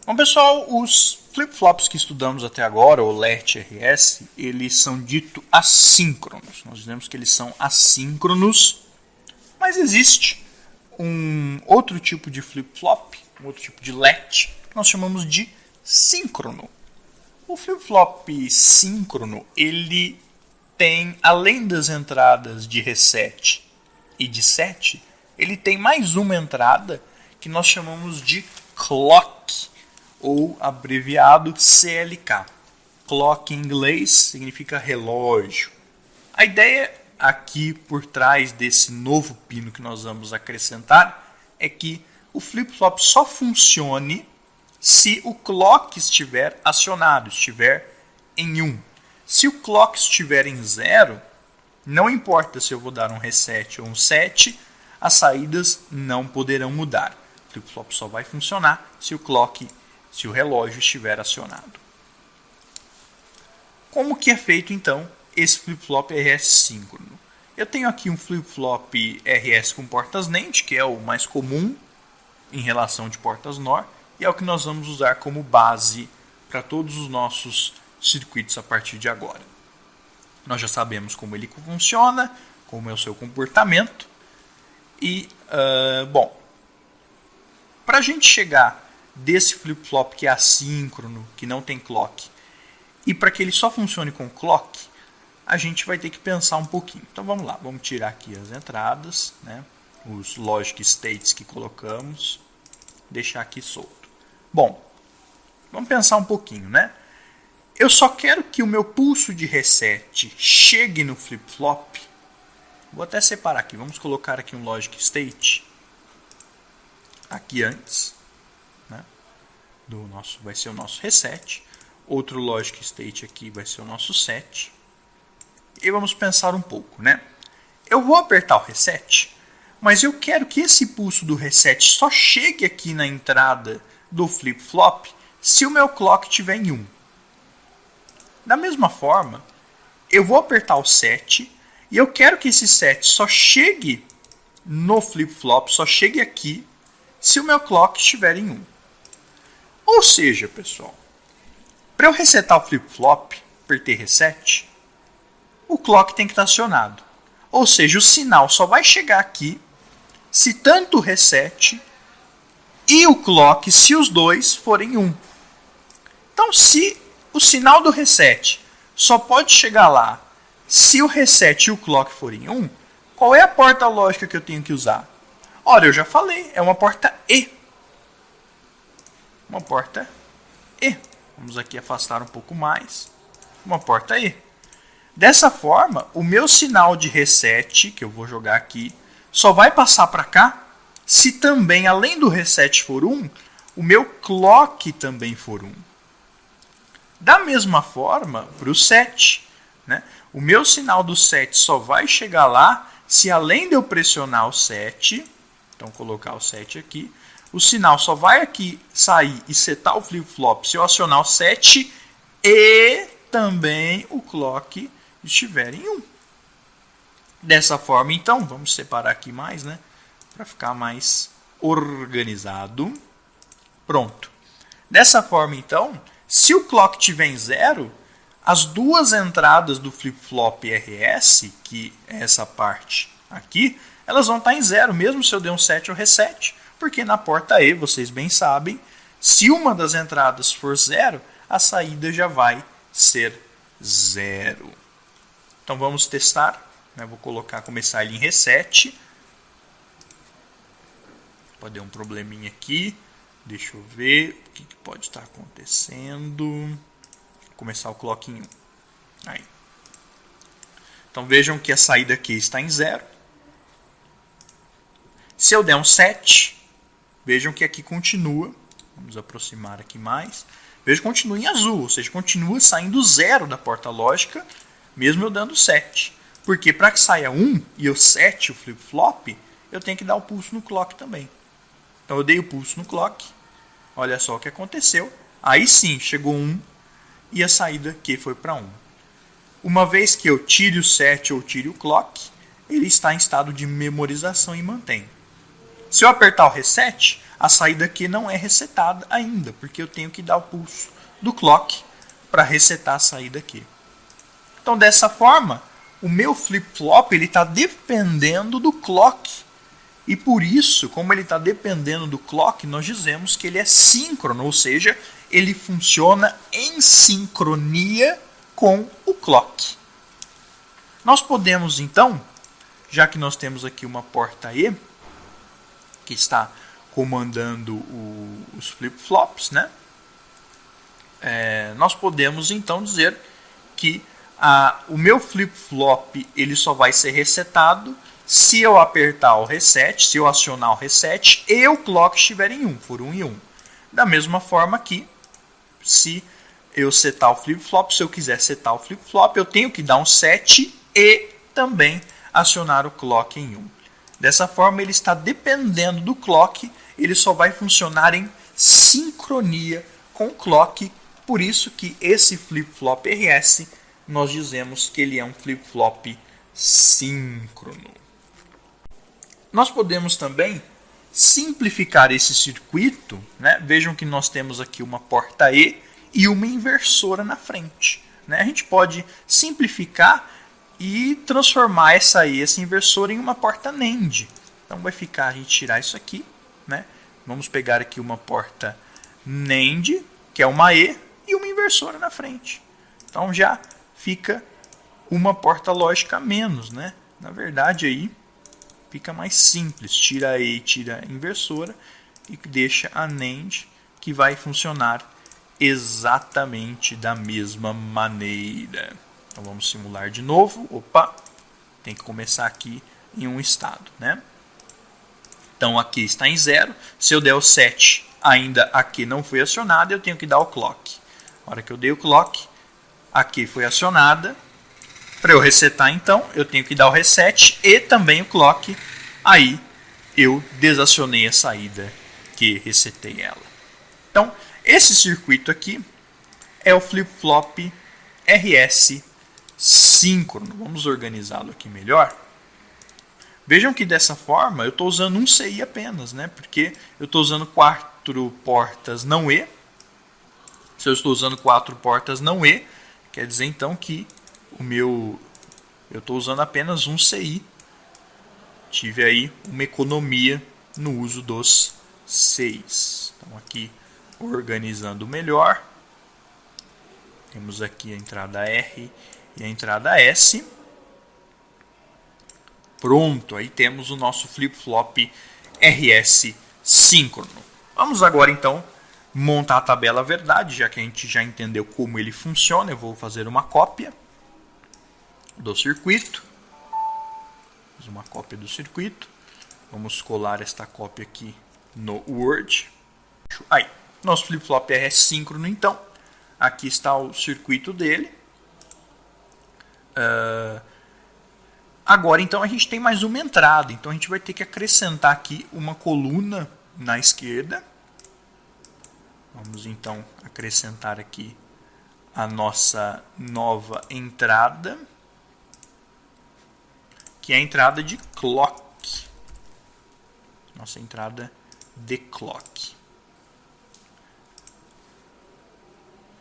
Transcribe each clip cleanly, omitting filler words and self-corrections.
Bom, pessoal, os flip-flops que estudamos até agora, o LET RS, eles são dito assíncronos. Nós dizemos que eles são assíncronos, mas existe um outro tipo de flip-flop, um outro tipo de LET, que nós chamamos de síncrono. O flip-flop síncrono, ele tem, além das entradas de reset e de set, ele tem mais uma entrada que nós chamamos de clock, ou abreviado CLK. Clock em inglês significa relógio. A ideia aqui por trás desse novo pino que nós vamos acrescentar é que o flip-flop só funcione se o clock estiver acionado, estiver em 1. Se o clock estiver em 0, não importa se eu vou dar um reset ou um set, as saídas não poderão mudar. O flip-flop só vai funcionar se o relógio estiver acionado. Como que é feito então esse flip-flop RS síncrono? Eu tenho aqui um flip-flop RS com portas NAND, que é o mais comum em relação de portas NOR, e é o que nós vamos usar como base para todos os nossos circuitos a partir de agora. Nós já sabemos como ele funciona, como é o seu comportamento, e, bom, para a gente chegar desse flip-flop que é assíncrono, que não tem clock, e para que ele só funcione com clock, a gente vai ter que pensar um pouquinho. Então vamos lá, vamos tirar aqui as entradas, né, os logic states que colocamos, deixar aqui solto. Bom, vamos pensar um pouquinho, né? Eu só quero que o meu pulso de reset chegue no flip-flop. Vou até separar aqui, vamos colocar aqui um logic state aqui antes, né, do nosso, vai ser o nosso reset. Outro logic state aqui vai ser o nosso set. E vamos pensar um pouco, né? Eu vou apertar o reset, mas eu quero que esse pulso do reset só chegue aqui na entrada do flip-flop se o meu clock estiver em 1. Da mesma forma, eu vou apertar o set e eu quero que esse set só chegue no flip-flop, só chegue aqui se o meu clock estiver em 1. Ou seja, pessoal, para eu resetar o flip-flop, apertei reset, o clock tem que estar acionado. Ou seja, o sinal só vai chegar aqui se tanto o reset e o clock, se os dois forem 1. Então, se o sinal do reset só pode chegar lá se o reset e o clock forem 1, qual é a porta lógica que eu tenho que usar? Ora, eu já falei, é uma porta E. Uma porta E. Vamos aqui afastar um pouco mais. Uma porta E. Dessa forma, o meu sinal de reset, que eu vou jogar aqui, só vai passar para cá se também, além do reset for 1, o meu clock também for 1. Da mesma forma, para o set, né? O meu sinal do set só vai chegar lá se, além de eu pressionar o set, então colocar o set aqui, o sinal só vai aqui sair e setar o flip-flop se eu acionar o set e também o clock estiver em 1. Dessa forma, então, vamos separar aqui mais, né, para ficar mais organizado. Pronto. Dessa forma, então, se o clock estiver em 0, as duas entradas do flip-flop RS, que é essa parte aqui, elas vão estar em 0, mesmo se eu der um set ou reset. Porque na porta E, vocês bem sabem, se uma das entradas for 0, a saída já vai ser 0. Então vamos testar. Né? Vou começar ele em reset. Pode ter um probleminha aqui. Deixa eu ver o que pode estar acontecendo. Vou começar o clock em 1. Aí. Então vejam que a saída aqui está em 0. Se eu der um set, vejam que aqui continua. Vamos aproximar aqui mais. Vejam que continua em azul, ou seja, continua saindo 0 da porta lógica, mesmo eu dando set. Porque para que saia 1 e eu sete o flip-flop, eu tenho que dar o pulso no clock também. Então eu dei o pulso no clock. Olha só o que aconteceu. Aí sim, chegou 1 e a saída aqui foi para 1. Uma vez que eu tire o set ou tire o clock, ele está em estado de memorização e mantém. Se eu apertar o reset, a saída Q não é resetada ainda, porque eu tenho que dar o pulso do clock para resetar a saída Q. Então, dessa forma, o meu flip-flop está dependendo do clock. E por isso, como ele está dependendo do clock, nós dizemos que ele é síncrono, ou seja, ele funciona em sincronia com o clock. Nós podemos, então, já que nós temos aqui uma porta E, que está comandando os flip-flops, né? Nós podemos, então, dizer que o meu flip-flop ele só vai ser resetado se eu apertar o reset, se eu acionar o reset e o clock estiver em 1, for 1 e 1. Da mesma forma que, se eu setar o flip-flop, se eu quiser setar o flip-flop, eu tenho que dar um set e também acionar o clock em 1. Dessa forma, ele está dependendo do clock, ele só vai funcionar em sincronia com o clock, por isso que esse flip-flop RS, nós dizemos que ele é um flip-flop síncrono. Nós podemos também simplificar esse circuito, né? Vejam que nós temos aqui uma porta E e uma inversora na frente, né? A gente pode simplificar e transformar essa inversora em uma porta NAND. Então vai ficar, a gente tirar isso aqui, né? Vamos pegar aqui uma porta NAND, que é uma E, e uma inversora na frente. Então já fica uma porta lógica a menos, né? Na verdade aí fica mais simples, tira a E e tira a inversora e deixa a NAND, que vai funcionar exatamente da mesma maneira. Então vamos simular de novo. Opa, tem que começar aqui em um estado, né? Então aqui está em 0. Se eu der o set, ainda aqui não foi acionada, eu tenho que dar o clock. Na hora que eu dei o clock, aqui foi acionada. Para eu resetar, então, eu tenho que dar o reset e também o clock. Aí eu desacionei a saída que resetei ela. Então, esse circuito aqui é o flip-flop RS síncrono. Vamos organizá-lo aqui melhor. Vejam que dessa forma eu estou usando um CI apenas, né? Porque eu estou usando 4 portas não E. Se eu estou usando 4 portas não E, quer dizer então que eu estou usando apenas um CI. Tive aí uma economia no uso dos CIs. Então aqui organizando melhor. Temos aqui a entrada R e a entrada S. Pronto, aí temos o nosso flip-flop RS síncrono. Vamos agora então montar a tabela verdade, já que a gente já entendeu como ele funciona. Eu vou fazer uma cópia do circuito. Fiz uma cópia do circuito. Vamos colar esta cópia aqui no Word. Aí, nosso flip-flop RS síncrono, então. Aqui está o circuito dele. Agora, então, a gente tem mais uma entrada. Então, a gente vai ter que acrescentar aqui uma coluna na esquerda. Vamos, então, acrescentar aqui a nossa nova entrada, que é a entrada de clock. Nossa entrada de clock.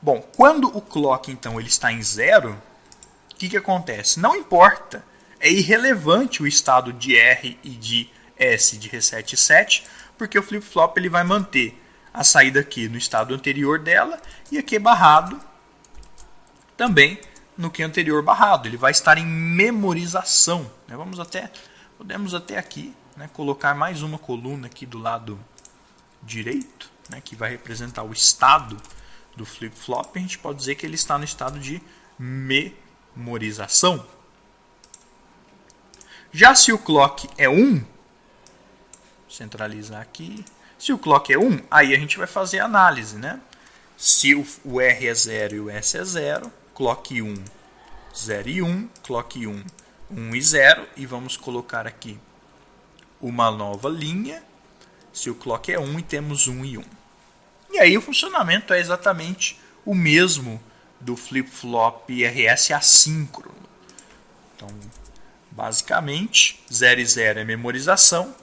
Bom, quando o clock, então, ele está em 0, o que acontece? Não importa, é irrelevante o estado de R e de S de reset set, porque o flip-flop ele vai manter a saída aqui no estado anterior dela e aqui barrado também no que anterior barrado. Ele vai estar em memorização, né? Podemos até aqui, né, colocar mais uma coluna aqui do lado direito, né, que vai representar o estado do flip-flop. A gente pode dizer que ele está no estado de memorização. Já se o clock é 1, centralizar aqui. Se o clock é 1, aí a gente vai fazer a análise, né? Se o R é 0 e o S é 0, clock 1, 0 e 1, clock 1, 1 e 0, e vamos colocar aqui uma nova linha. Se o clock é 1 e temos 1 e 1. E aí o funcionamento é exatamente o mesmo do flip-flop RS assíncrono. Então, basicamente, 0 e 0 é memorização,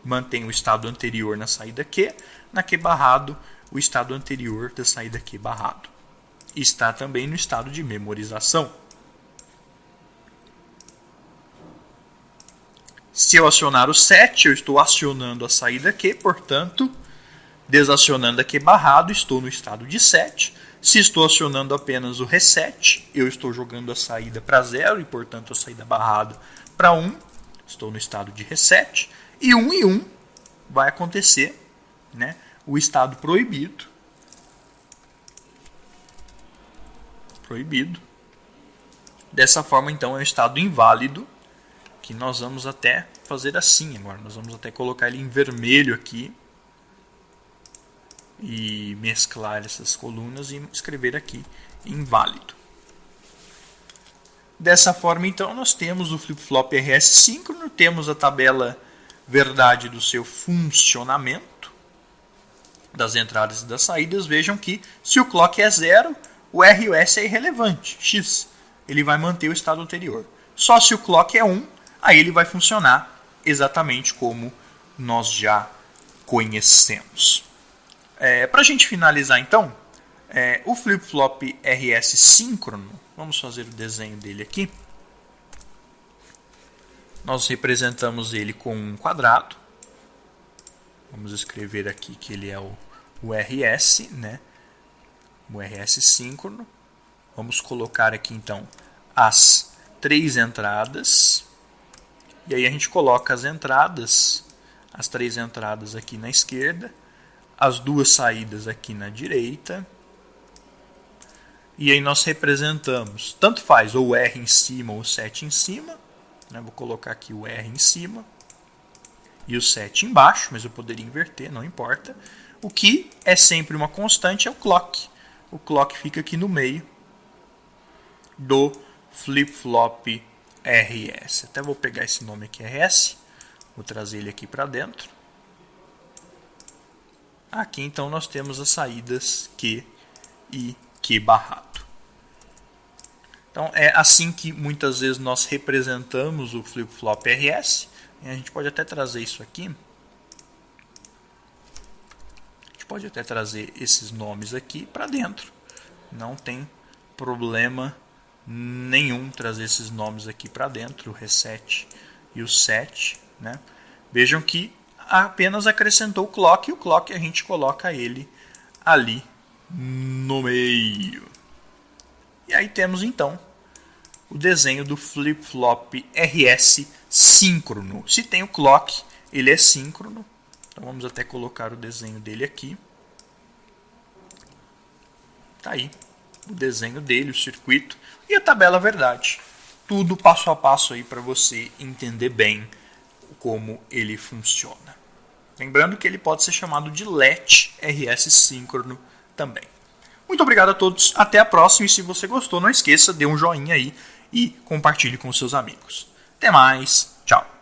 mantém o estado anterior na saída Q, na Q barrado, o estado anterior da saída Q barrado. Está também no estado de memorização. Se eu acionar o set, eu estou acionando a saída Q, portanto, desacionando a Q barrado, estou no estado de set. Se estou acionando apenas o reset, eu estou jogando a saída para 0 e, portanto, a saída barrado para 1. Estou no estado de reset. E 1 e 1 vai acontecer, né, o estado proibido. Dessa forma, então, é um estado inválido, que nós vamos até fazer assim agora. Nós vamos até colocar ele em vermelho aqui e mesclar essas colunas e escrever aqui inválido. Dessa forma, então, nós temos o flip-flop RS síncrono, temos a tabela verdade do seu funcionamento, das entradas e das saídas. Vejam que se o clock é 0, o R e o S é irrelevante, X. Ele vai manter o estado anterior. Só se o clock é 1, aí ele vai funcionar exatamente como nós já conhecemos. Para a gente finalizar, então, o flip-flop RS síncrono, vamos fazer o desenho dele aqui. Nós representamos ele com um quadrado. Vamos escrever aqui que ele é o RS, né? O RS síncrono. Vamos colocar aqui, então, as 3 entradas. E aí a gente coloca as entradas, as 3 entradas aqui na esquerda, as 2 saídas aqui na direita. E aí nós representamos, tanto faz, ou o R em cima ou o 7 em cima. Né? Vou colocar aqui o R em cima e o 7 embaixo, mas eu poderia inverter, não importa. O que é sempre uma constante é o clock. O clock fica aqui no meio do flip-flop RS. Até vou pegar esse nome aqui, RS, vou trazer ele aqui para dentro. Aqui então nós temos as saídas Q e Q barrado. Então é assim que muitas vezes nós representamos o flip-flop RS. A gente pode até trazer isso aqui. A gente pode até trazer esses nomes aqui para dentro. Não tem problema nenhum trazer esses nomes aqui para dentro, o reset e o set, né? Vejam que apenas acrescentou o clock, e o clock a gente coloca ele ali no meio. E aí temos então o desenho do flip-flop RS síncrono. Se tem o clock, ele é síncrono. Então vamos até colocar o desenho dele aqui. Tá aí o desenho dele, o circuito e a tabela verdade. Tudo passo a passo aí para você entender bem como ele funciona. Lembrando que ele pode ser chamado de LET RS síncrono também. Muito obrigado a todos, até a próxima, e se você gostou, não esqueça, dê um joinha aí e compartilhe com seus amigos. Até mais, tchau!